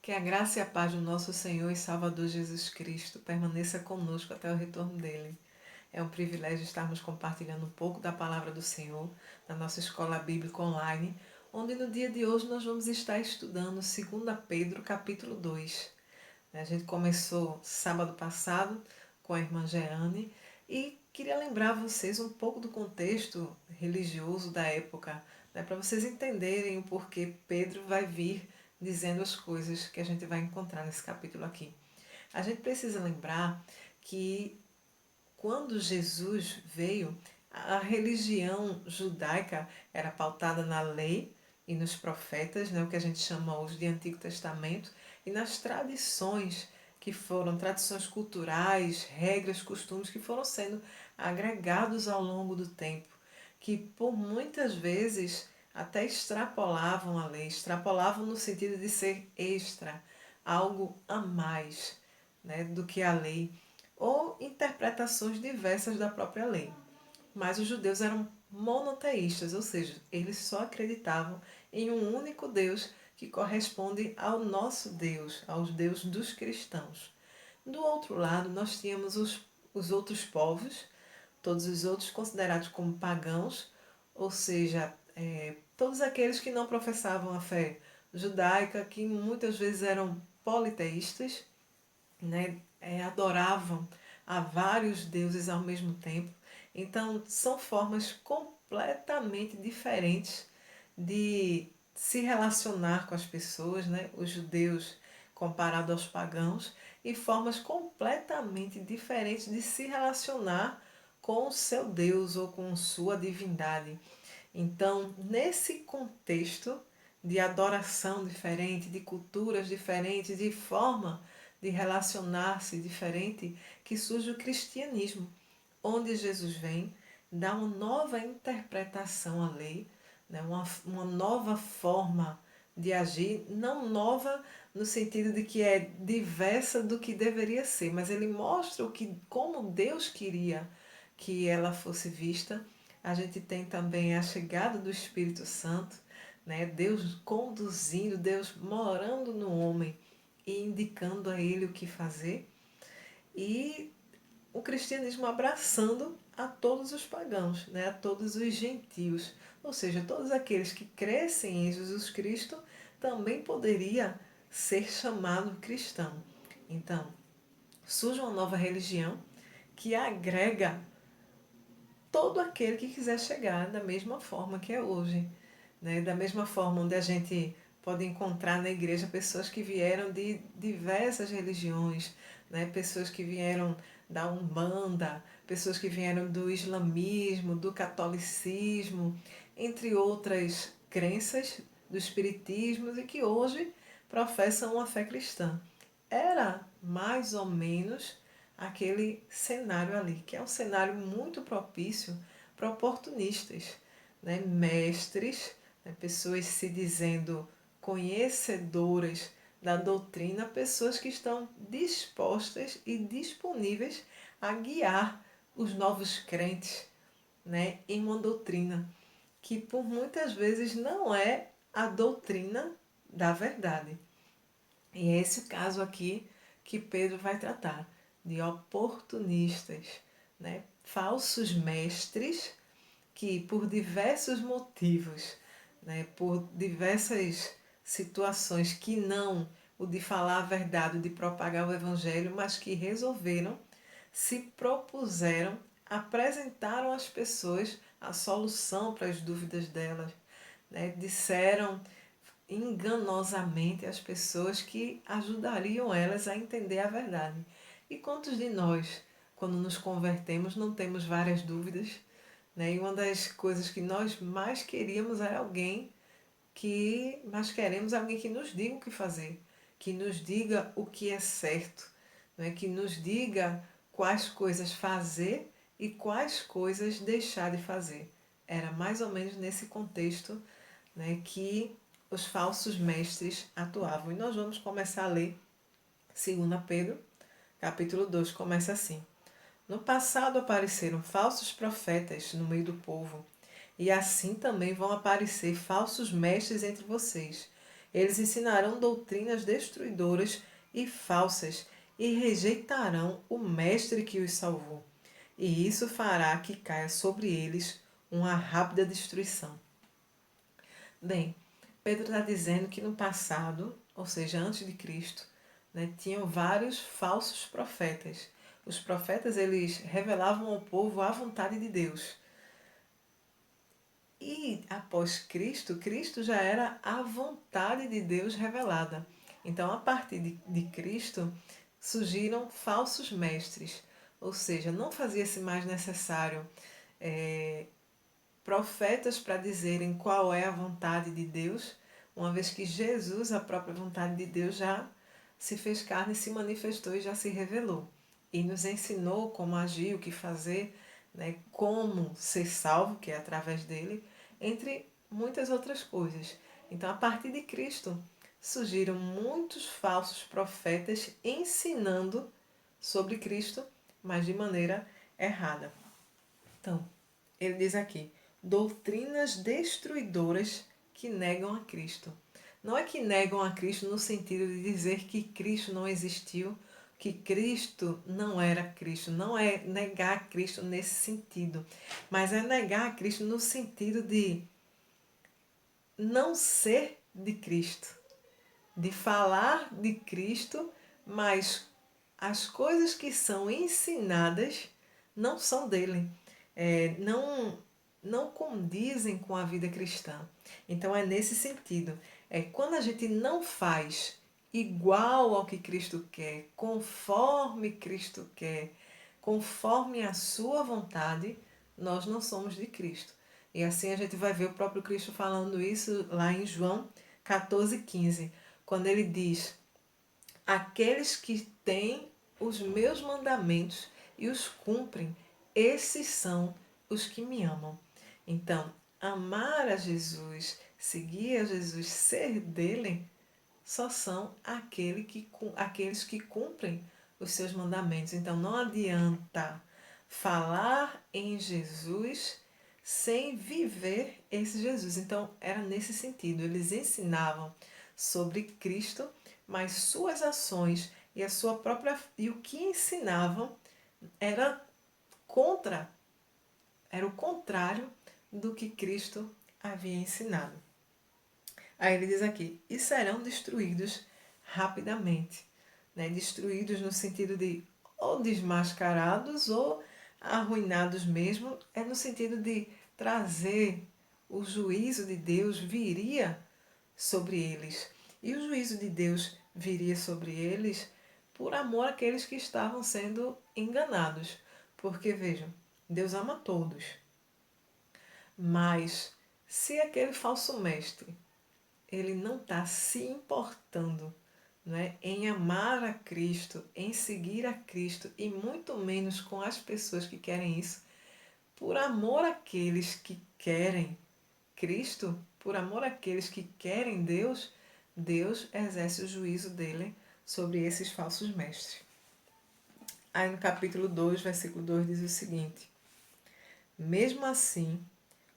Que a graça e a paz do nosso Senhor e Salvador Jesus Cristo permaneça conosco até o retorno dele. É um privilégio estarmos compartilhando um pouco da palavra do Senhor na nossa escola bíblica online, onde no dia de hoje nós vamos estar estudando 2 Pedro capítulo 2. A gente começou sábado passado com a irmã Jeane e queria lembrar vocês um pouco do contexto religioso da época, né, para vocês entenderem o porquê Pedro vai vir dizendo as coisas que a gente vai encontrar nesse capítulo aqui. A gente precisa lembrar que quando Jesus veio, a religião judaica era pautada na lei e nos profetas, né, o que a gente chama hoje de Antigo Testamento, e nas tradições que foram tradições culturais, regras, costumes que foram sendo agregados ao longo do tempo, que por muitas vezes até extrapolavam a lei, extrapolavam no sentido de ser extra, algo a mais, né, do que a lei, ou interpretações diversas da própria lei. Mas os judeus eram monoteístas, ou seja, eles só acreditavam em um único Deus que corresponde ao nosso Deus, aos deuses dos cristãos. Do outro lado, nós tínhamos os outros povos, todos os outros considerados como pagãos, ou seja, todos aqueles que não professavam a fé judaica, que muitas vezes eram politeístas, né, adoravam a vários deuses ao mesmo tempo. Então, são formas completamente diferentes de se relacionar com as pessoas, né? Os judeus comparado aos pagãos, e formas completamente diferentes de se relacionar com o seu Deus ou com sua divindade. Então, nesse contexto de adoração diferente, de culturas diferentes, de forma de relacionar-se diferente, que surge o cristianismo, onde Jesus vem, dá uma nova interpretação à lei, né? Uma nova forma de agir, não nova no sentido de que é diversa do que deveria ser, mas ele mostra o que, como Deus queria que ela fosse vista. A gente tem também a chegada do Espírito Santo, né? Deus conduzindo, Deus morando no homem e indicando a ele o que fazer. E o cristianismo abraçando a todos os pagãos, né? A todos os gentios. Ou seja, todos aqueles que crescem em Jesus Cristo também poderia ser chamado cristão. Então, surge uma nova religião que agrega todo aquele que quiser chegar da mesma forma que é hoje, né? Da mesma forma onde a gente pode encontrar na igreja pessoas que vieram de diversas religiões, né? Pessoas que vieram da Umbanda, pessoas que vieram do islamismo, do catolicismo, entre outras crenças, do espiritismo, e que hoje professam uma fé cristã. Era mais ou menos aquele cenário ali, que é um cenário muito propício para oportunistas, né? Mestres, né? Pessoas se dizendo conhecedoras da doutrina, pessoas que estão dispostas e disponíveis a guiar os novos crentes, né? Em uma doutrina que por muitas vezes não é a doutrina da verdade. E é esse o caso aqui que Pedro vai tratar, de oportunistas, né? Falsos mestres que por diversos motivos, né? Por diversas situações que não o de falar a verdade, o de propagar o evangelho, mas que resolveram, se propuseram, apresentaram às pessoas a solução para as dúvidas delas, né? Disseram enganosamente as pessoas que ajudariam elas a entender a verdade. E quantos de nós, quando nos convertemos, não temos várias dúvidas, né? E uma das coisas que nós mais queríamos era alguém que nós queremos alguém que nos diga o que fazer, que nos diga o que é certo, né? Que nos diga quais coisas fazer e quais coisas deixar de fazer. Era mais ou menos nesse contexto, né, que os falsos mestres atuavam. E nós vamos começar a ler 2 Pedro, capítulo 2, começa assim. No passado apareceram falsos profetas no meio do povo, e assim também vão aparecer falsos mestres entre vocês, Eles ensinarão doutrinas destruidoras e falsas e rejeitarão o Mestre que os salvou. E isso fará que caia sobre eles uma rápida destruição. Bem, Pedro está dizendo que no passado, ou seja, antes de Cristo, né, tinham vários falsos profetas. Os profetas, eles revelavam ao povo a vontade de Deus. E após Cristo, Cristo já era a vontade de Deus revelada. Então, a partir de Cristo, surgiram falsos mestres. Ou seja, não fazia-se mais necessário profetas para dizerem qual é a vontade de Deus, uma vez que Jesus, a própria vontade de Deus, já se fez carne, se manifestou e já se revelou. E nos ensinou como agir, o que fazer, né, como ser salvo, que é através dele, entre muitas outras coisas. Então, a partir de Cristo, surgiram muitos falsos profetas ensinando sobre Cristo, mas de maneira errada. Então, ele diz aqui: doutrinas destruidoras que negam a Cristo. Não é que negam a Cristo no sentido de dizer que Cristo não existiu, que Cristo não era Cristo. Não é negar a Cristo nesse sentido, mas é negar a Cristo no sentido de não ser de Cristo, de falar de Cristo, mas as coisas que são ensinadas não são dele, não condizem com a vida cristã. Então é nesse sentido. É quando a gente não faz igual ao que Cristo quer, conforme Cristo quer, conforme a sua vontade, nós não somos de Cristo. E assim a gente vai ver o próprio Cristo falando isso lá em João 14,15, quando ele diz: aqueles que têm os meus mandamentos e os cumprem, esses são os que me amam. Então, amar a Jesus, seguir a Jesus, ser dele, só são aqueles que cumprem os seus mandamentos. Então, não adianta falar em Jesus sem viver esse Jesus. Então, era nesse sentido. Eles ensinavam sobre Cristo, mas suas ações e a sua própria e o que ensinavam era contra, era o contrário do que Cristo havia ensinado. Aí ele diz aqui: e serão destruídos rapidamente. Né? Destruídos no sentido de ou desmascarados ou arruinados mesmo, é no sentido de trazer o juízo de Deus viria sobre eles. E o juízo de Deus viria sobre eles por amor àqueles que estavam sendo enganados. Porque, vejam, Deus ama todos. Mas se aquele falso mestre ele não está se importando, né, em amar a Cristo, em seguir a Cristo e muito menos com as pessoas que querem isso, por amor àqueles que querem Cristo, por amor àqueles que querem Deus, Deus exerce o juízo dele sobre esses falsos mestres. Aí no capítulo 2, versículo 2 diz o seguinte: mesmo assim,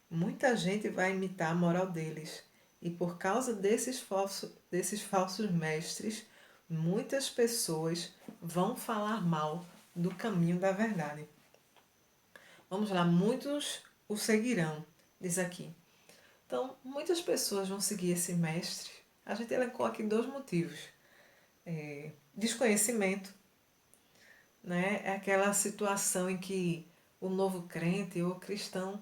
muita gente vai imitar a moral deles, e por causa desses falsos mestres, muitas pessoas vão falar mal do caminho da verdade. Vamos lá, muitos o seguirão, diz aqui. Então, muitas pessoas vão seguir esse mestre. A gente elencou aqui 2 motivos. Desconhecimento, né? É aquela situação em que o novo crente ou cristão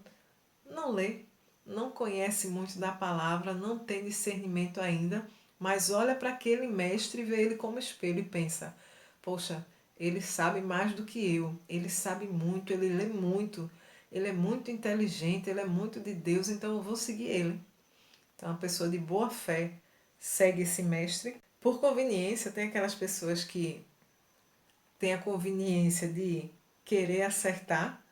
não lê, não conhece muito da palavra, não tem discernimento ainda, mas olha para aquele mestre e vê ele como espelho e pensa: poxa, ele sabe mais do que eu, ele sabe muito, ele lê muito, ele é muito inteligente, ele é muito de Deus, então eu vou seguir ele. Então, a pessoa de boa fé segue esse mestre. Por conveniência, tem aquelas pessoas que têm a conveniência de querer acertar,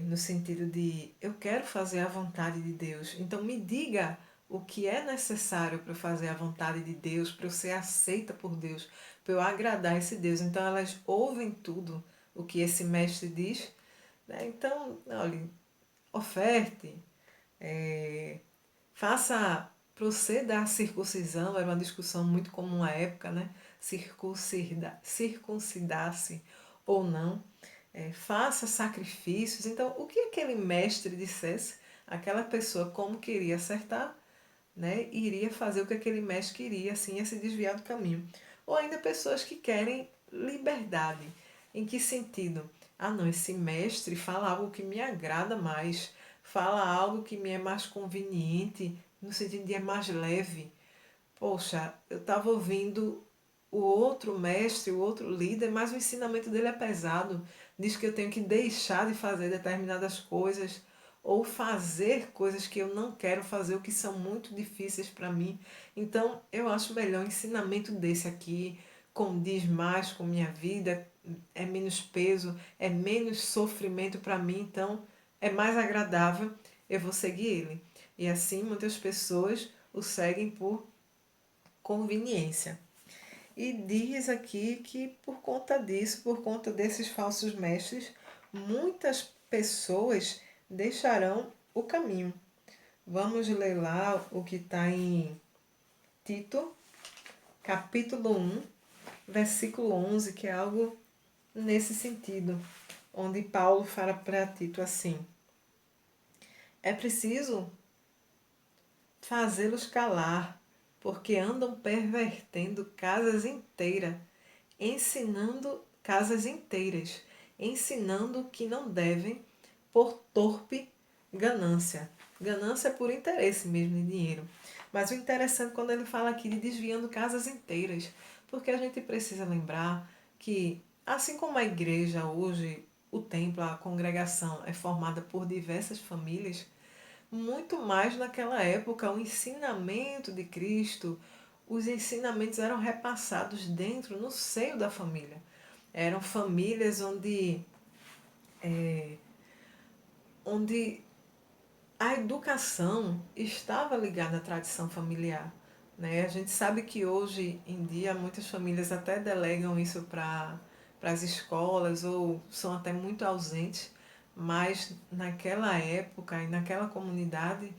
no sentido de eu quero fazer a vontade de Deus, então me diga o que é necessário para eu fazer a vontade de Deus, para eu ser aceita por Deus, para eu agradar esse Deus. Então elas ouvem tudo o que esse mestre diz, né? Então, olha, oferte, faça proceda à circuncisão, era uma discussão muito comum à época, né? Circuncidar-se ou não, faça sacrifícios. Então, o que aquele mestre dissesse, aquela pessoa, como queria acertar, né, iria fazer o que aquele mestre queria, assim, ia se desviar do caminho. Ou ainda pessoas que querem liberdade. Em que sentido? Ah, não, esse mestre fala algo que me agrada mais, fala algo que me é mais conveniente, no sentido de é mais leve. Poxa, eu estava ouvindo o outro mestre, o outro líder, mas o ensinamento dele é pesado. Diz que eu tenho que deixar de fazer determinadas coisas ou fazer coisas que eu não quero fazer, ou que são muito difíceis para mim. Então, eu acho melhor um ensinamento desse aqui, condiz mais com minha vida, é menos peso, é menos sofrimento para mim, então é mais agradável, eu vou seguir ele. E assim muitas pessoas o seguem por conveniência. E diz aqui que por conta disso, por conta desses falsos mestres, muitas pessoas deixarão o caminho. Vamos ler lá o que está em Tito, capítulo 1, versículo 11, que é algo nesse sentido, onde Paulo fala para Tito assim: é preciso fazê-los calar, porque andam pervertendo casas inteiras, ensinando que não devem por torpe ganância. Ganância por interesse mesmo de dinheiro. Mas o interessante quando ele fala aqui de desviando casas inteiras, porque a gente precisa lembrar que, assim como a igreja hoje, o templo, a congregação é formada por diversas famílias, muito mais naquela época o ensinamento de Cristo, os ensinamentos eram repassados dentro, no seio da família. Eram famílias onde a educação estava ligada à tradição familiar. Né? A gente sabe que hoje em dia muitas famílias até delegam isso para as escolas ou são até muito ausentes, mas naquela época e naquela comunidade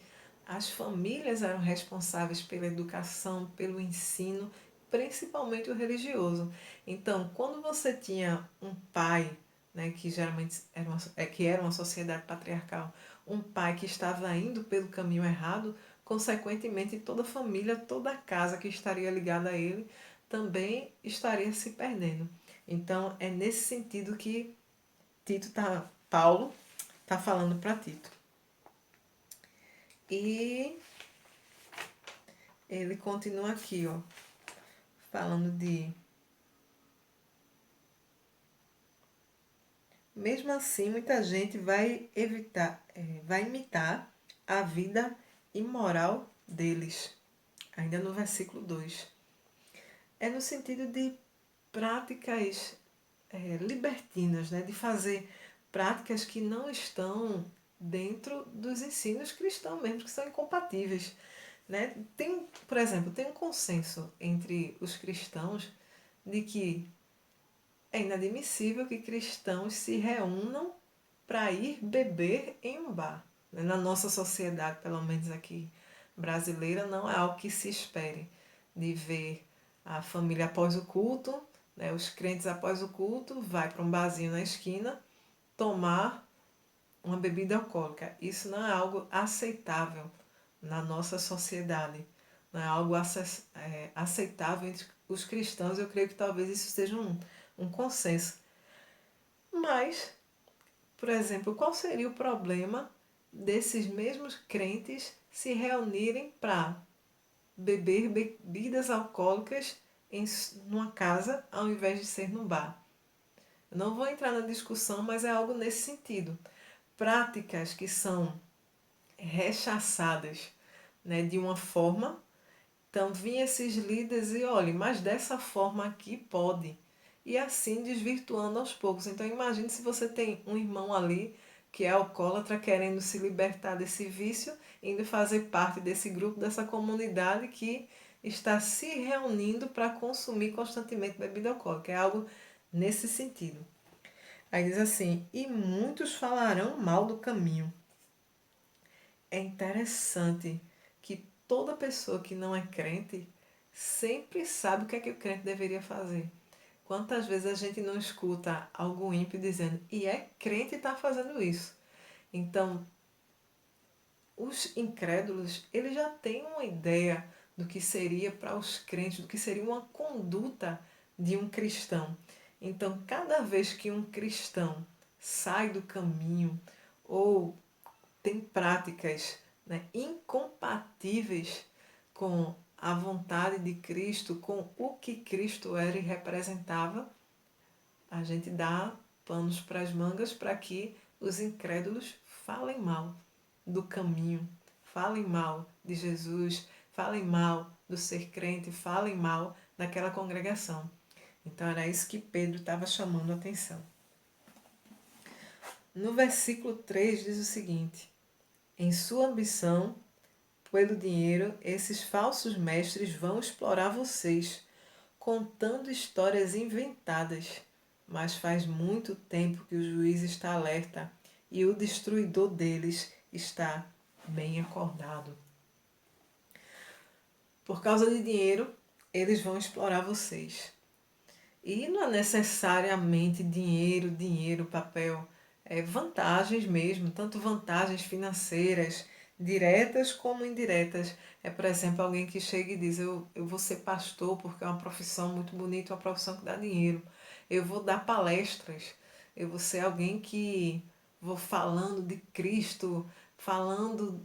as famílias eram responsáveis pela educação, pelo ensino, principalmente o religioso. Então, quando você tinha um pai, né, que geralmente era uma sociedade patriarcal, um pai que estava indo pelo caminho errado, consequentemente toda a família, toda a casa que estaria ligada a ele também estaria se perdendo. Então é nesse sentido que Paulo está falando para Tito. E ele continua aqui, ó, falando de: mesmo assim, muita gente vai imitar a vida imoral deles. Ainda no versículo 2. É no sentido de práticas libertinas, né? De fazer práticas que não estão dentro dos ensinos cristãos mesmo, que são incompatíveis. Né? Por exemplo, tem um consenso entre os cristãos de que é inadmissível que cristãos se reúnam para ir beber em um bar. Na nossa sociedade, pelo menos aqui brasileira, não é algo que se espere de ver a família após o culto, né, os crentes após o culto, vai para um barzinho na esquina tomar uma bebida alcoólica. Isso não é algo aceitável na nossa sociedade. Não é algo aceitável entre os cristãos. Eu creio que talvez isso seja um consenso. Mas, por exemplo, qual seria o problema desses mesmos crentes se reunirem para beber bebidas alcoólicas numa casa ao invés de ser num bar? Eu não vou entrar na discussão, mas é algo nesse sentido. Práticas que são rechaçadas, né, de uma forma, então vinham esses líderes e olhem, mas dessa forma aqui pode. E assim desvirtuando aos poucos. Então imagine se você tem um irmão ali que é alcoólatra querendo se libertar desse vício, indo fazer parte desse grupo, dessa comunidade que está se reunindo para consumir constantemente bebida alcoólica. É algo nesse sentido. Aí diz assim: e muitos falarão mal do caminho. É interessante que toda pessoa que não é crente sempre sabe o que é que o crente deveria fazer. Quantas vezes a gente não escuta algum ímpio dizendo, e é crente e está fazendo isso. Então, os incrédulos, eles já têm uma ideia do que seria para os crentes, do que seria uma conduta de um cristão. Então, cada vez que um cristão sai do caminho ou tem práticas, né, incompatíveis com a vontade de Cristo, com o que Cristo era e representava, a gente dá panos para as mangas para que os incrédulos falem mal do caminho, falem mal de Jesus, falem mal do ser crente, falem mal daquela congregação. Então era isso que Pedro estava chamando a atenção. No versículo 3 diz o seguinte: em sua ambição pelo dinheiro, esses falsos mestres vão explorar vocês, contando histórias inventadas. Mas faz muito tempo que o juiz está alerta e o destruidor deles está bem acordado. Por causa de dinheiro, eles vão explorar vocês. E não é necessariamente dinheiro, papel. É vantagens mesmo, tanto vantagens financeiras, diretas como indiretas. É, por exemplo, alguém que chega e diz, eu vou ser pastor porque é uma profissão muito bonita, uma profissão que dá dinheiro. Eu vou dar palestras, eu vou ser alguém que vou falando de Cristo, falando,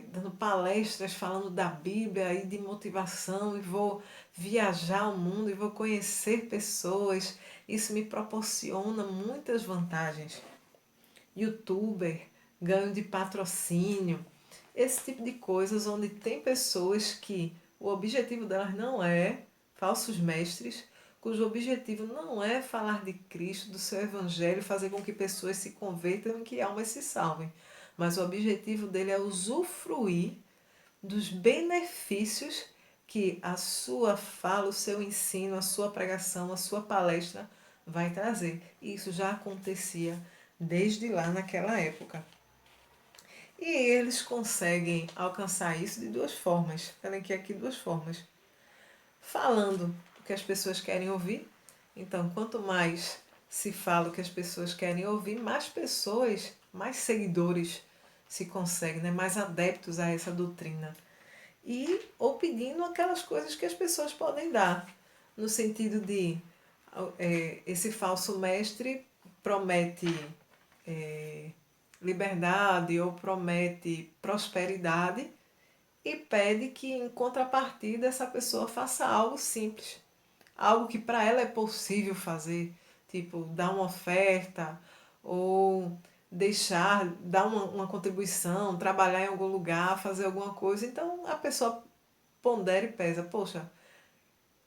dando palestras, falando da Bíblia e de motivação, e vou viajar o mundo e vou conhecer pessoas. Isso me proporciona muitas vantagens. YouTuber, ganho de patrocínio, esse tipo de coisas onde tem pessoas que o objetivo delas não é falsos mestres, cujo objetivo não é falar de Cristo, do seu evangelho, fazer com que pessoas se convertam e que almas se salvem, mas o objetivo dele é usufruir dos benefícios que a sua fala, o seu ensino, a sua pregação, a sua palestra vai trazer. E isso já acontecia desde lá naquela época. E eles conseguem alcançar isso de duas formas. Elenquei aqui duas formas. Falando o que as pessoas querem ouvir. Então, quanto mais se fala o que as pessoas querem ouvir, mais pessoas, mais seguidores se conseguem, né? Mais adeptos a essa doutrina. Ou pedindo aquelas coisas que as pessoas podem dar. No sentido de, esse falso mestre promete liberdade ou promete prosperidade e pede que, em contrapartida, essa pessoa faça algo simples, algo que para ela é possível fazer, tipo dar uma oferta ou dar uma contribuição, trabalhar em algum lugar, fazer alguma coisa. Então a pessoa pondera e pesa, poxa,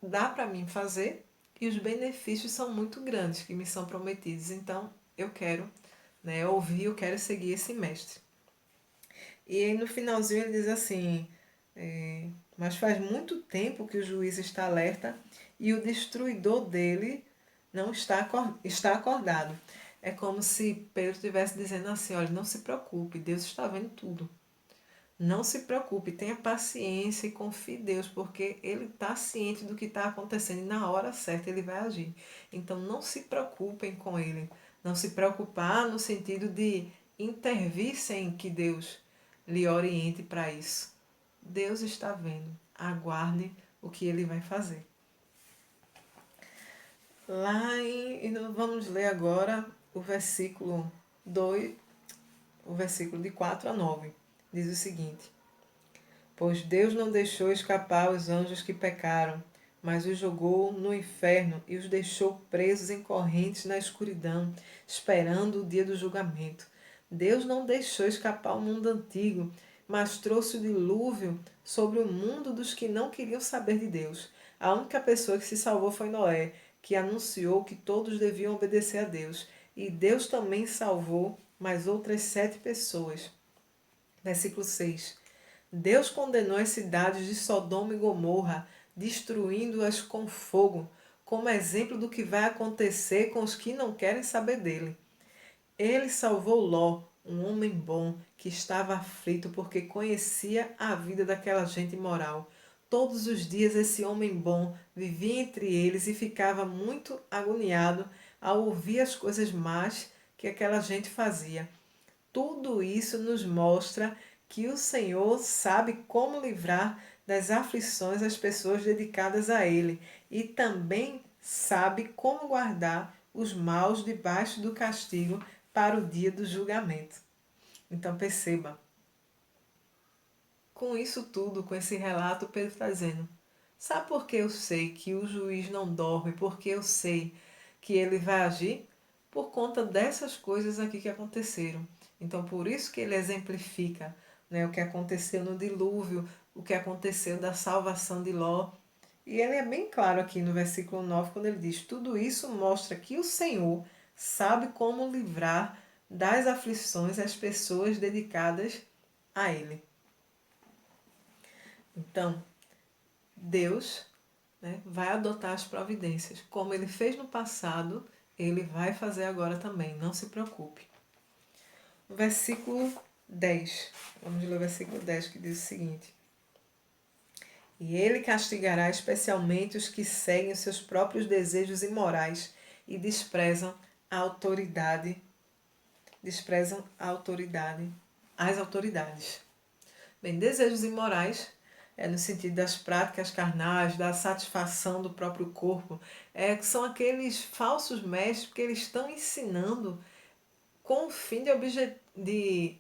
dá para mim fazer e os benefícios são muito grandes que me são prometidos, então eu quero, né, ouvir, eu quero seguir esse mestre. E aí no finalzinho ele diz assim, mas faz muito tempo que o juiz está alerta e o destruidor dele não está acordado. É como se Pedro estivesse dizendo assim, olha, não se preocupe, Deus está vendo tudo. Não se preocupe, tenha paciência e confie em Deus, porque Ele está ciente do que está acontecendo e na hora certa Ele vai agir. Então não se preocupem com Ele. Não se preocupar no sentido de intervir sem que Deus lhe oriente para isso. Deus está vendo. Aguarde o que Ele vai fazer. Vamos ler agora o versículo 2, o versículo de 4 a 9. Diz o seguinte: pois Deus não deixou escapar os anjos que pecaram, mas os jogou no inferno e os deixou presos em correntes na escuridão, esperando o dia do julgamento. Deus não deixou escapar o mundo antigo, mas trouxe o dilúvio sobre o mundo dos que não queriam saber de Deus. A única pessoa que se salvou foi Noé, que anunciou que todos deviam obedecer a Deus. E Deus também salvou mais outras 7 pessoas. Versículo 6. Deus condenou as cidades de Sodoma e Gomorra, destruindo-as com fogo, como exemplo do que vai acontecer com os que não querem saber dele. Ele salvou Ló, um homem bom que estava aflito porque conhecia a vida daquela gente imoral. Todos os dias esse homem bom vivia entre eles e ficava muito agoniado ao ouvir as coisas más que aquela gente fazia. Tudo isso nos mostra que o Senhor sabe como livrar das aflições as pessoas dedicadas a Ele e também sabe como guardar os maus debaixo do castigo para o dia do julgamento. Então perceba, com isso tudo, com esse relato, Pedro está dizendo: sabe por que eu sei que o juiz não dorme? Porque eu sei que ele vai agir? Por conta dessas coisas aqui que aconteceram. Então, por isso que ele exemplifica, né, o que aconteceu no dilúvio, o que aconteceu da salvação de Ló. E ele é bem claro aqui no versículo 9, quando ele diz: tudo isso mostra que o Senhor sabe como livrar das aflições as pessoas dedicadas a Ele. Então, Deus, né, vai adotar as providências. Como ele fez no passado, ele vai fazer agora também. Não se preocupe. Versículo 10. Vamos ler o versículo 10 que diz o seguinte: e ele castigará especialmente os que seguem os seus próprios desejos imorais e desprezam a autoridade. Desprezam a autoridade, as autoridades. Bem, desejos imorais no sentido das práticas carnais, da satisfação do próprio corpo, que são aqueles falsos mestres que eles estão ensinando com o fim de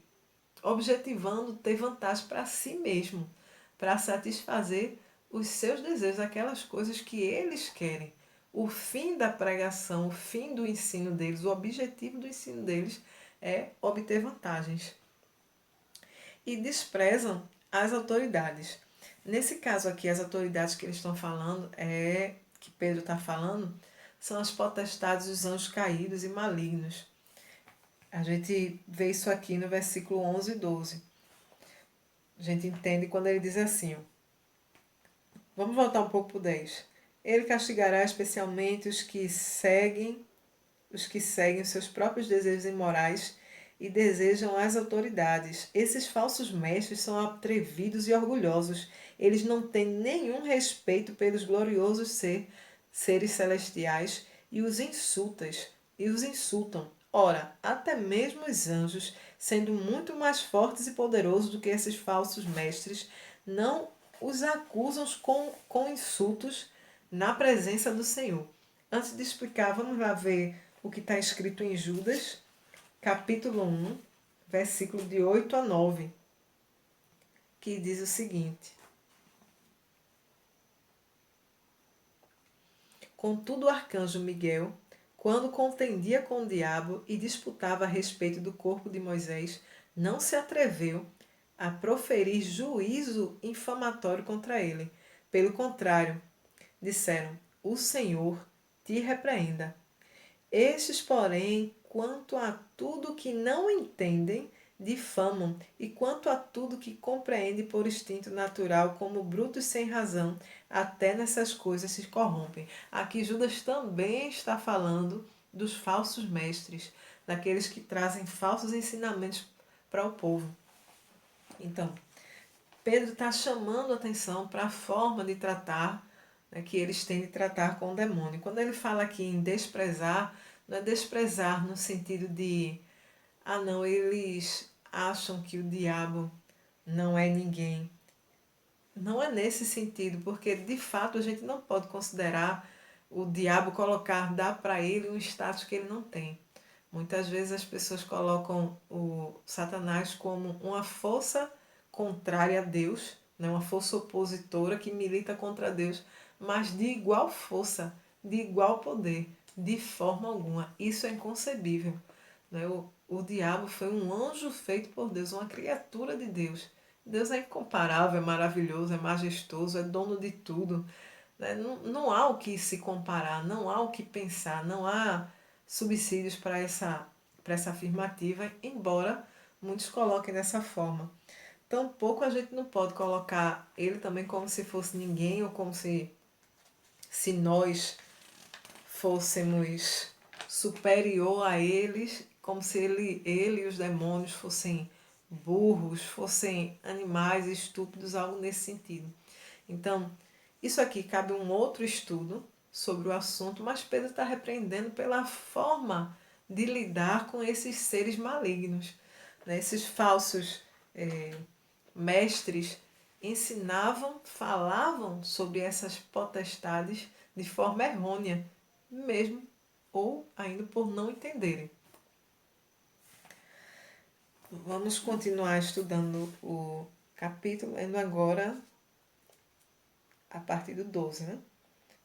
objetivando ter vantagem para si mesmo, para satisfazer os seus desejos, aquelas coisas que eles querem. O fim da pregação, o fim do ensino deles, o objetivo do ensino deles é obter vantagens. E desprezam as autoridades. Nesse caso aqui, as autoridades que eles estão falando, que Pedro está falando, são as potestades dos anjos caídos e malignos. A gente vê isso aqui no versículo 11 e 12. A gente entende quando ele diz assim, ó. Vamos voltar um pouco para o 10. Ele castigará especialmente os que seguem os seus próprios desejos imorais e desejam as autoridades. Esses falsos mestres são atrevidos e orgulhosos. Eles não têm nenhum respeito pelos gloriosos seres celestiais e os insultam. Ora, até mesmo os anjos, sendo muito mais fortes e poderosos do que esses falsos mestres, não os acusam com insultos na presença do Senhor. Antes de explicar, vamos lá ver o que está escrito em Judas, capítulo 1, versículo de 8 a 9, que diz o seguinte: contudo, o arcanjo Miguel, quando contendia com o diabo e disputava a respeito do corpo de Moisés, não se atreveu a proferir juízo infamatório contra ele. Pelo contrário, disseram: o Senhor te repreenda. Estes, porém, quanto a tudo que não entendem, difamam, e quanto a tudo que compreendem por instinto natural, como brutos sem razão, até nessas coisas se corrompem. Aqui Judas também está falando dos falsos mestres, daqueles que trazem falsos ensinamentos para o povo. Então, Pedro está chamando a atenção para a forma de tratar, né, que eles têm de tratar com o demônio. Quando ele fala aqui em desprezar, não é desprezar no sentido de, não, eles acham que o diabo não é ninguém. Não é nesse sentido, porque de fato a gente não pode considerar o diabo dar para ele um status que ele não tem. Muitas vezes as pessoas colocam o Satanás como uma força contrária a Deus, né? Uma força opositora que milita contra Deus, mas de igual força, de igual poder, de forma alguma. Isso é inconcebível. Né? O diabo foi um anjo feito por Deus, uma criatura de Deus. Deus é incomparável, é maravilhoso, é majestoso, é dono de tudo. Né? Não há o que se comparar, não há o que pensar, não há subsídios para essa afirmativa, embora muitos coloquem dessa forma. Tampouco a gente não pode colocar ele também como se fosse ninguém ou como se nós fôssemos superior a eles como se ele e os demônios fossem burros, fossem animais estúpidos, algo nesse sentido. Então, isso aqui cabe um outro estudo sobre o assunto, mas Pedro está repreendendo pela forma de lidar com esses seres malignos. Né? Esses falsos mestres ensinavam, falavam sobre essas potestades de forma errônea, mesmo ou ainda por não entenderem. Vamos continuar estudando o capítulo, lendo agora a partir do 12, né?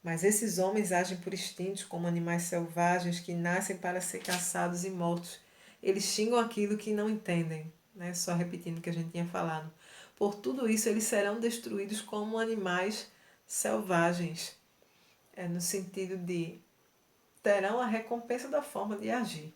Mas esses homens agem por instintos como animais selvagens que nascem para ser caçados e mortos. Eles xingam aquilo que não entendem, né? Só repetindo o que a gente tinha falado. Por tudo isso, eles serão destruídos como animais selvagens, no sentido de terão a recompensa da forma de agir.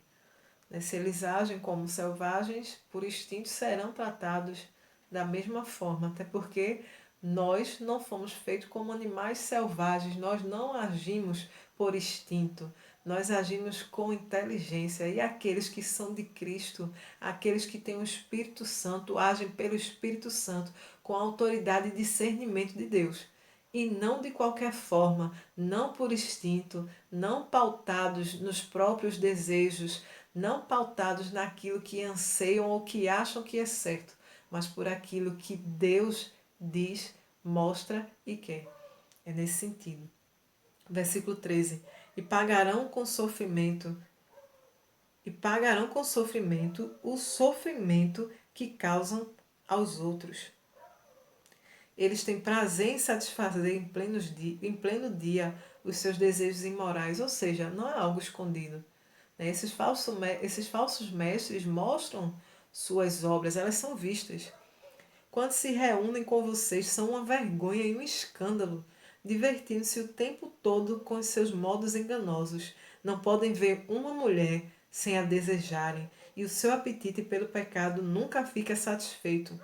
Se eles agem como selvagens, por instinto serão tratados da mesma forma, até porque nós não fomos feitos como animais selvagens, nós não agimos por instinto, nós agimos com inteligência. E aqueles que são de Cristo, aqueles que têm o Espírito Santo, agem pelo Espírito Santo, com a autoridade e discernimento de Deus. E não de qualquer forma, não por instinto, não pautados nos próprios desejos, não pautados naquilo que anseiam ou que acham que é certo, mas por aquilo que Deus diz, mostra e quer. É nesse sentido. Versículo 13. E pagarão com sofrimento o sofrimento que causam aos outros. Eles têm prazer em satisfazer em pleno dia os seus desejos imorais, ou seja, não é algo escondido. Esses falsos mestres mostram suas obras, elas são vistas. Quando se reúnem com vocês, são uma vergonha e um escândalo, divertindo-se o tempo todo com os seus modos enganosos. Não podem ver uma mulher sem a desejarem, e o seu apetite pelo pecado nunca fica satisfeito.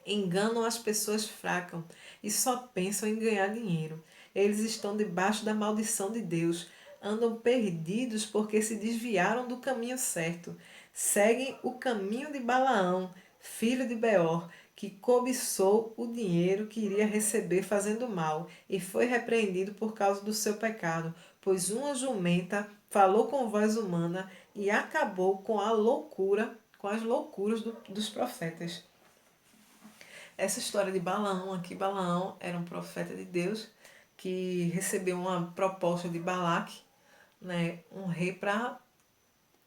Enganam as pessoas fracas e só pensam em ganhar dinheiro. Eles estão debaixo da maldição de Deus. Andam perdidos porque se desviaram do caminho certo. Seguem o caminho de Balaão, filho de Beor, que cobiçou o dinheiro que iria receber fazendo mal e foi repreendido por causa do seu pecado, pois uma jumenta falou com voz humana e acabou com as loucuras dos profetas. Essa história de Balaão aqui, Balaão era um profeta de Deus que recebeu uma proposta de Balaque, né, um rei, para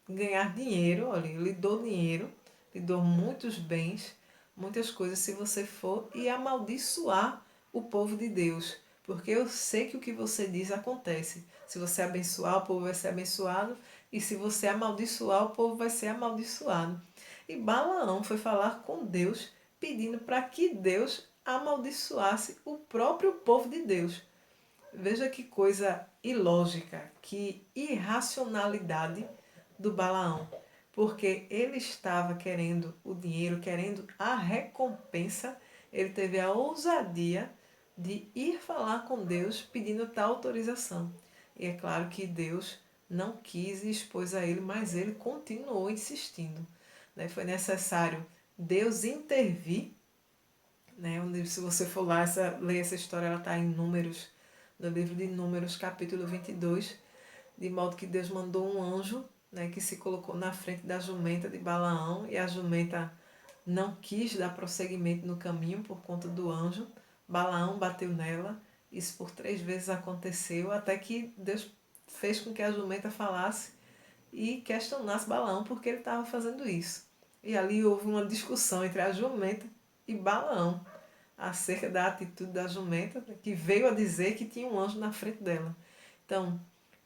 ganhar dinheiro. Olha, ele lhe dou dinheiro, lhe dou muitos bens, muitas coisas se você for, e amaldiçoar o povo de Deus. Porque eu sei que o que você diz acontece. Se você abençoar, o povo vai ser abençoado, e se você amaldiçoar, o povo vai ser amaldiçoado. E Balaão foi falar com Deus, pedindo para que Deus amaldiçoasse o próprio povo de Deus. Veja que coisa ilógica, que irracionalidade do Balaão. Porque ele estava querendo o dinheiro, querendo a recompensa, ele teve a ousadia de ir falar com Deus pedindo tal autorização. E é claro que Deus não quis e expôs a ele, mas ele continuou insistindo. Foi necessário Deus intervir. Se você for lá, ler essa história, ela está em Números, no livro de Números, capítulo 22, de modo que Deus mandou um anjo, que se colocou na frente da jumenta de Balaão, e a jumenta não quis dar prosseguimento no caminho por conta do anjo. Balaão bateu nela, isso por 3 vezes aconteceu, até que Deus fez com que a jumenta falasse e questionasse Balaão porque ele estava fazendo isso. E ali houve uma discussão entre a jumenta e Balaão acerca da atitude da jumenta, que veio a dizer que tinha um anjo na frente dela. Então,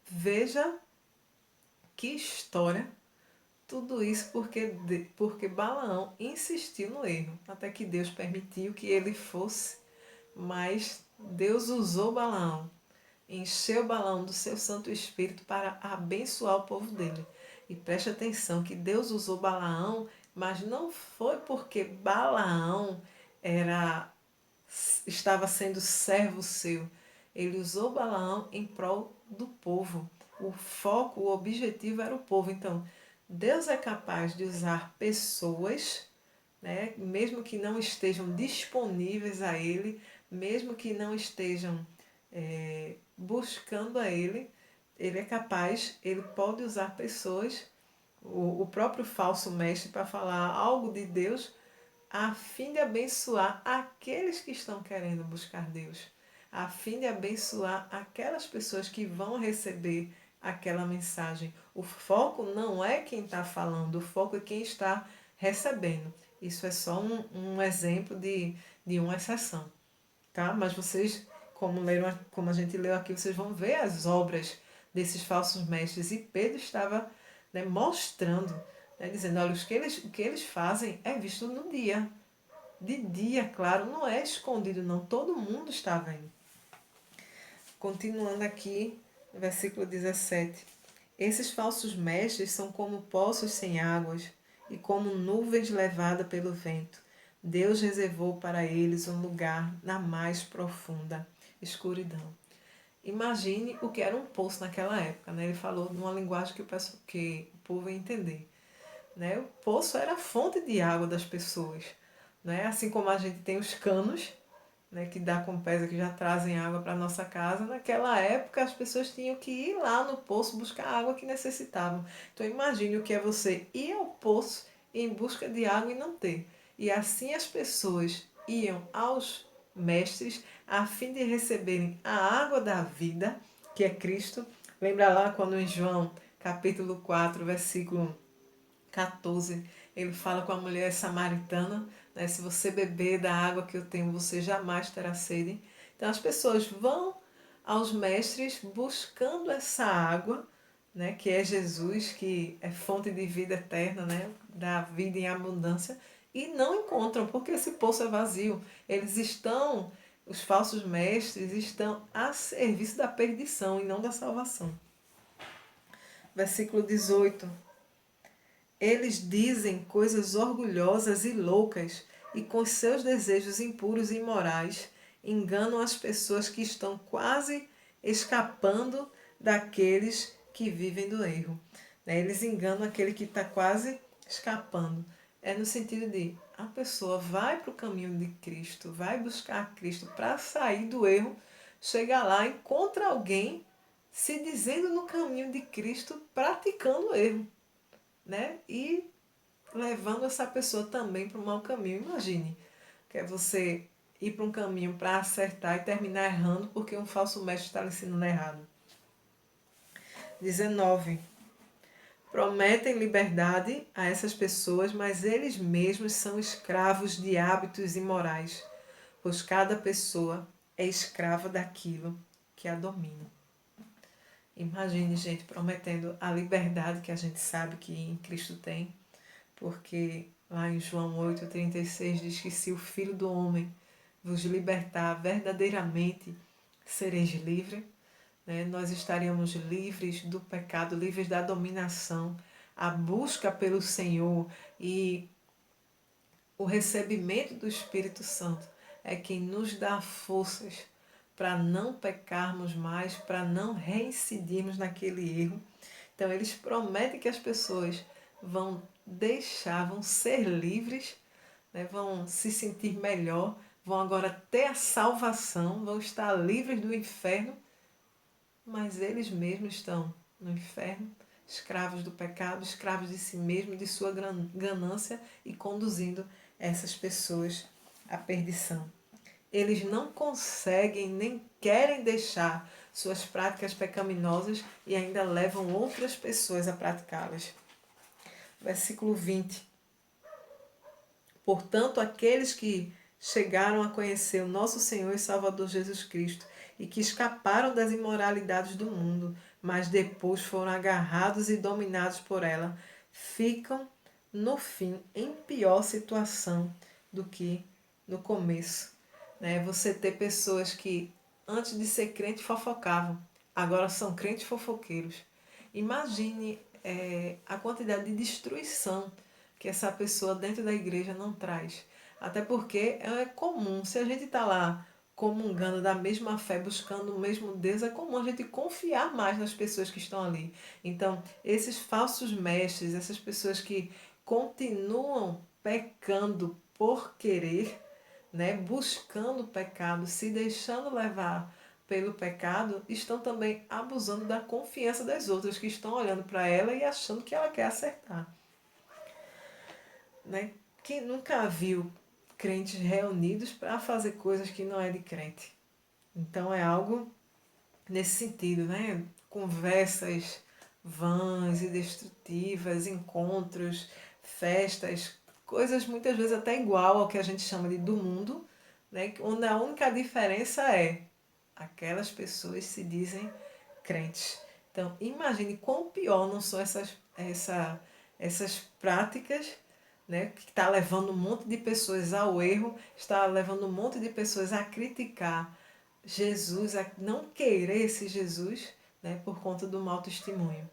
veja que história, tudo isso porque Balaão insistiu no erro, até que Deus permitiu que ele fosse, mas Deus usou Balaão, encheu Balaão do seu Santo Espírito para abençoar o povo dele. E preste atenção que Deus usou Balaão, mas não foi porque Balaão estava sendo servo seu. Ele usou Balaão em prol do povo. O foco, o objetivo era o povo. Então, Deus é capaz de usar pessoas, né, mesmo que não estejam disponíveis a Ele, mesmo que não estejam buscando a Ele, Ele é capaz, Ele pode usar pessoas, o próprio falso mestre, para falar algo de Deus, a fim de abençoar aqueles que estão querendo buscar Deus, a fim de abençoar aquelas pessoas que vão receber aquela mensagem. O foco não é quem está falando, o foco é quem está recebendo. Isso é só um exemplo de uma exceção, tá? Mas vocês, como a gente leu aqui, vocês vão ver as obras desses falsos mestres. E Pedro estava, né, mostrando, né, dizendo, olha, o que eles fazem é visto no dia. De dia, claro, não é escondido não, todo mundo está vendo. Continuando aqui, versículo 17. Esses falsos mestres são como poços sem águas e como nuvens levadas pelo vento. Deus reservou para eles um lugar na mais profunda escuridão. Imagine o que era um poço naquela época, né? Ele falou numa linguagem que o povo ia entender. Né? O poço era a fonte de água das pessoas. Né? Assim como a gente tem os canos, né, que dá com pesa, que já trazem água para nossa casa, naquela época as pessoas tinham que ir lá no poço buscar a água que necessitavam. Então imagine o que é você ir ao poço em busca de água e não ter. E assim as pessoas iam aos mestres a fim de receberem a água da vida, que é Cristo. Lembra lá quando em João capítulo 4, versículo 14, ele fala com a mulher samaritana, né? Se você beber da água que eu tenho, você jamais terá sede. Então as pessoas vão aos mestres buscando essa água, né? Que é Jesus, que é fonte de vida eterna, né? Da vida em abundância, e não encontram, porque esse poço é vazio. Os falsos mestres estão a serviço da perdição e não da salvação. Versículo 18. Eles dizem coisas orgulhosas e loucas e com seus desejos impuros e imorais enganam as pessoas que estão quase escapando daqueles que vivem do erro. Eles enganam aquele que está quase escapando. É no sentido de a pessoa vai para o caminho de Cristo, vai buscar Cristo para sair do erro, chega lá, encontra alguém se dizendo no caminho de Cristo, praticando o erro, né? E levando essa pessoa também para o mau caminho. Imagine, que é você ir para um caminho para acertar e terminar errando porque um falso mestre está lhe ensinando errado. 19. Prometem liberdade a essas pessoas, mas eles mesmos são escravos de hábitos imorais, pois cada pessoa é escrava daquilo que a domina. Imagine, gente, prometendo a liberdade que a gente sabe que em Cristo tem, porque lá em João 8,36 diz que se o Filho do Homem vos libertar verdadeiramente, sereis livres. Né? Nós estaríamos livres do pecado, livres da dominação, a busca pelo Senhor e o recebimento do Espírito Santo é quem nos dá forças para não pecarmos mais, para não reincidirmos naquele erro. Então, eles prometem que as pessoas vão vão ser livres, né? Vão se sentir melhor, vão agora ter a salvação, vão estar livres do inferno, mas eles mesmos estão no inferno, escravos do pecado, escravos de si mesmos, de sua ganância e conduzindo essas pessoas à perdição. Eles não conseguem nem querem deixar suas práticas pecaminosas e ainda levam outras pessoas a praticá-las. Versículo 20. Portanto, aqueles que chegaram a conhecer o nosso Senhor e Salvador Jesus Cristo e que escaparam das imoralidades do mundo, mas depois foram agarrados e dominados por ela, ficam, no fim, em pior situação do que no começo. Né? Você ter pessoas que, antes de ser crente, fofocavam, agora são crentes fofoqueiros. Imagine a quantidade de destruição que essa pessoa dentro da igreja não traz. Até porque é comum, se a gente está lá comungando da mesma fé, buscando o mesmo Deus, é comum a gente confiar mais nas pessoas que estão ali. Então, esses falsos mestres, essas pessoas que continuam pecando por querer, né, buscando o pecado, se deixando levar pelo pecado, estão também abusando da confiança das outras que estão olhando para ela e achando que ela quer acertar. Né? Quem nunca viu crentes reunidos para fazer coisas que não é de crente? Então é algo nesse sentido, né? Conversas vãs e destrutivas, encontros, festas, coisas muitas vezes até igual ao que a gente chama de do mundo, né? Onde a única diferença é aquelas pessoas se dizem crentes. Então imagine quão pior não são essas práticas, né, que está levando um monte de pessoas ao erro, está levando um monte de pessoas a criticar Jesus, a não querer esse Jesus, né, por conta do mau testemunho.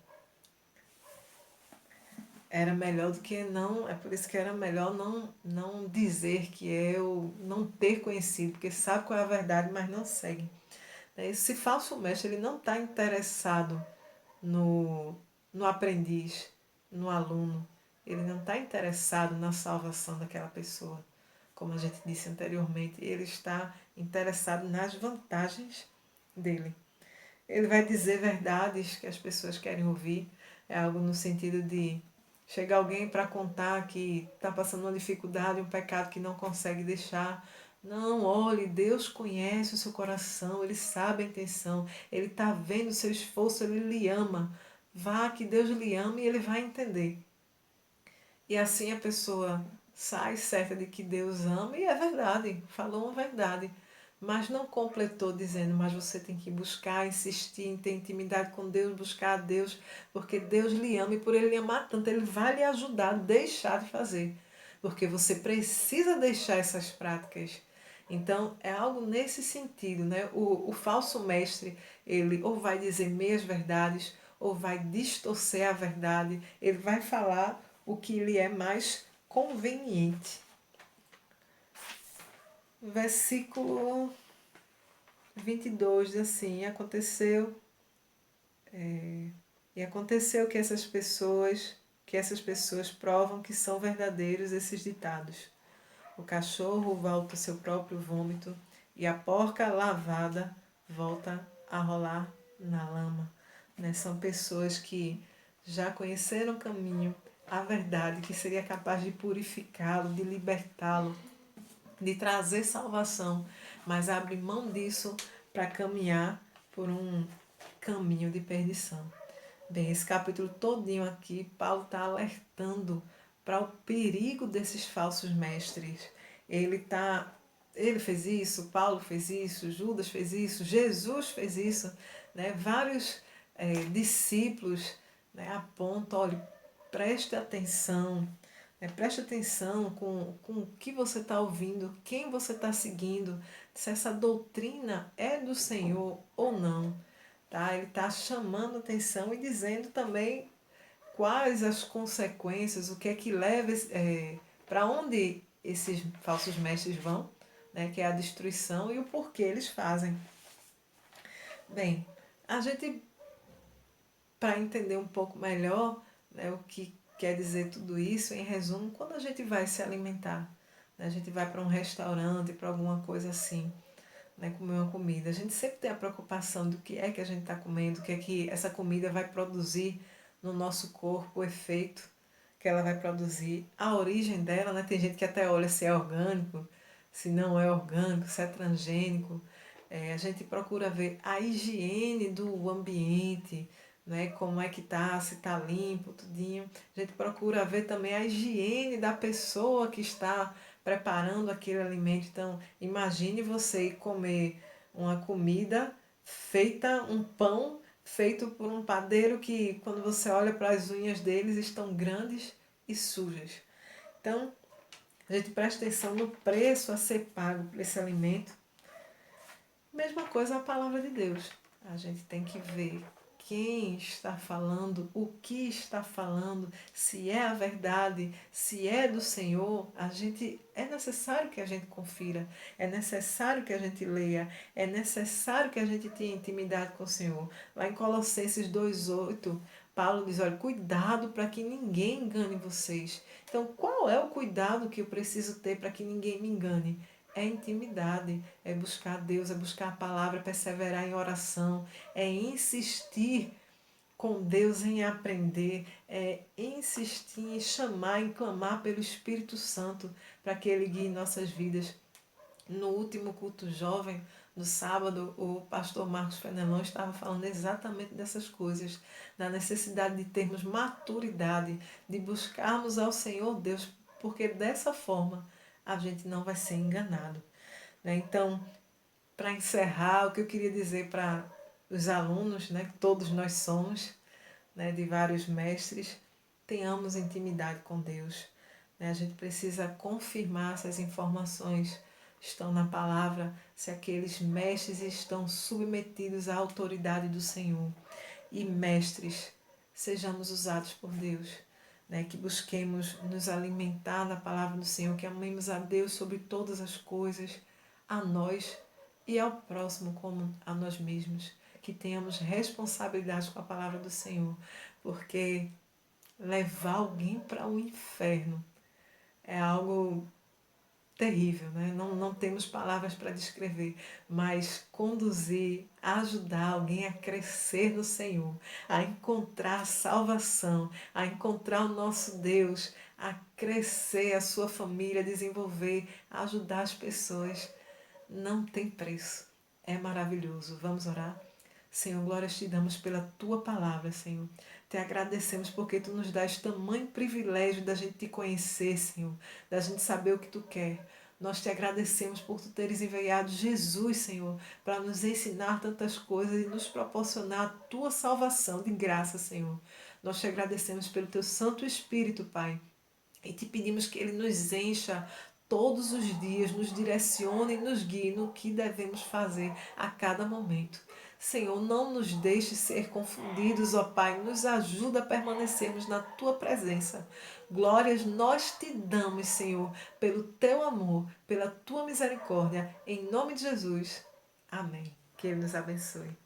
Era melhor do que não, é por isso que era melhor não dizer que eu não ter conhecido, porque sabe qual é a verdade, mas não segue. Esse falso mestre ele não está interessado no aprendiz, no aluno. Ele não está interessado na salvação daquela pessoa. Como a gente disse anteriormente, ele está interessado nas vantagens dele. Ele vai dizer verdades que as pessoas querem ouvir. É algo no sentido de chegar alguém para contar que está passando uma dificuldade, um pecado que não consegue deixar. Não, olhe, Deus conhece o seu coração, Ele sabe a intenção, Ele está vendo o seu esforço, Ele lhe ama. Vá que Deus lhe ama e Ele vai entender. E assim a pessoa sai certa de que Deus ama, e é verdade, falou uma verdade. Mas não completou dizendo, mas você tem que buscar, insistir em ter intimidade com Deus, buscar a Deus, porque Deus lhe ama e por Ele lhe amar tanto, Ele vai lhe ajudar a deixar de fazer. Porque você precisa deixar essas práticas. Então, é algo nesse sentido, né? O falso mestre, ele ou vai dizer meias verdades, ou vai distorcer a verdade, ele vai falar o que lhe é mais conveniente. Versículo 22 diz assim, e aconteceu que essas pessoas provam que são verdadeiros esses ditados. O cachorro volta ao seu próprio vômito e a porca lavada volta a rolar na lama. Né? São pessoas que já conheceram o caminho, a verdade que seria capaz de purificá-lo, de libertá-lo, de trazer salvação, mas abre mão disso para caminhar por um caminho de perdição. Bem, esse capítulo todinho aqui, Paulo está alertando para o perigo desses falsos mestres. Ele fez isso, Paulo fez isso, Judas fez isso, Jesus fez isso, né? Vários discípulos, né, apontam, olha, preste atenção com o que você está ouvindo, quem você está seguindo, se essa doutrina é do Senhor ou não. Tá? Ele está chamando atenção e dizendo também quais as consequências, o que é que leva, para onde esses falsos mestres vão, né, que é a destruição e o porquê eles fazem. Bem, a gente, para entender um pouco melhor, né, o que quer dizer tudo isso, em resumo, quando a gente vai se alimentar, né, a gente vai para um restaurante, para alguma coisa assim, né, comer uma comida, a gente sempre tem a preocupação do que é que a gente está comendo, o que é que essa comida vai produzir no nosso corpo, o efeito que ela vai produzir, a origem dela, né? Tem gente que até olha se é orgânico, se não é orgânico, se é transgênico. A gente procura ver a higiene do ambiente, né? Como é que tá, se está limpo, tudinho. A gente procura ver também a higiene da pessoa que está preparando aquele alimento. Então, imagine você ir comer uma comida feita, um pão feito por um padeiro que, quando você olha para as unhas deles, estão grandes e sujas. Então, a gente presta atenção no preço a ser pago por esse alimento. Mesma coisa a palavra de Deus. A gente tem que ver quem está falando, o que está falando, se é a verdade, se é do Senhor, é necessário que a gente confira, é necessário que a gente leia, é necessário que a gente tenha intimidade com o Senhor. Lá em Colossenses 2:8, Paulo diz, olha, cuidado para que ninguém engane vocês. Então, qual é o cuidado que eu preciso ter para que ninguém me engane? É intimidade, é buscar Deus, é buscar a palavra, é perseverar em oração, é insistir com Deus em aprender, é insistir em chamar, em clamar pelo Espírito Santo para que Ele guie nossas vidas. No último culto jovem, no sábado, o pastor Marcos Fenelon estava falando exatamente dessas coisas, da necessidade de termos maturidade, de buscarmos ao Senhor Deus, porque dessa forma a gente não vai ser enganado. Né? Então, para encerrar, o que eu queria dizer para os alunos, né, que todos nós somos, né, de vários mestres, tenhamos intimidade com Deus. Né? A gente precisa confirmar se as informações estão na palavra, se aqueles mestres estão submetidos à autoridade do Senhor. E mestres, sejamos usados por Deus. Né, que busquemos nos alimentar na palavra do Senhor, que amemos a Deus sobre todas as coisas, a nós e ao próximo como a nós mesmos, que tenhamos responsabilidade com a palavra do Senhor, porque levar alguém para o inferno é algo terrível, né? Não temos palavras para descrever, mas conduzir, ajudar alguém a crescer no Senhor, a encontrar salvação, a encontrar o nosso Deus, a crescer a sua família, a desenvolver, a ajudar as pessoas, não tem preço. É maravilhoso. Vamos orar? Senhor, glórias te damos pela tua palavra, Senhor. Te agradecemos porque tu nos dás tamanho privilégio da gente te conhecer, Senhor, da gente saber o que tu quer. Nós te agradecemos por tu teres enviado Jesus, Senhor, para nos ensinar tantas coisas e nos proporcionar a tua salvação de graça, Senhor. Nós te agradecemos pelo teu Santo Espírito, Pai, e te pedimos que ele nos encha todos os dias, nos direcione e nos guie no que devemos fazer a cada momento. Senhor, não nos deixe ser confundidos, ó Pai, nos ajuda a permanecermos na Tua presença. Glórias nós te damos, Senhor, pelo Teu amor, pela Tua misericórdia, em nome de Jesus. Amém. Que Ele nos abençoe.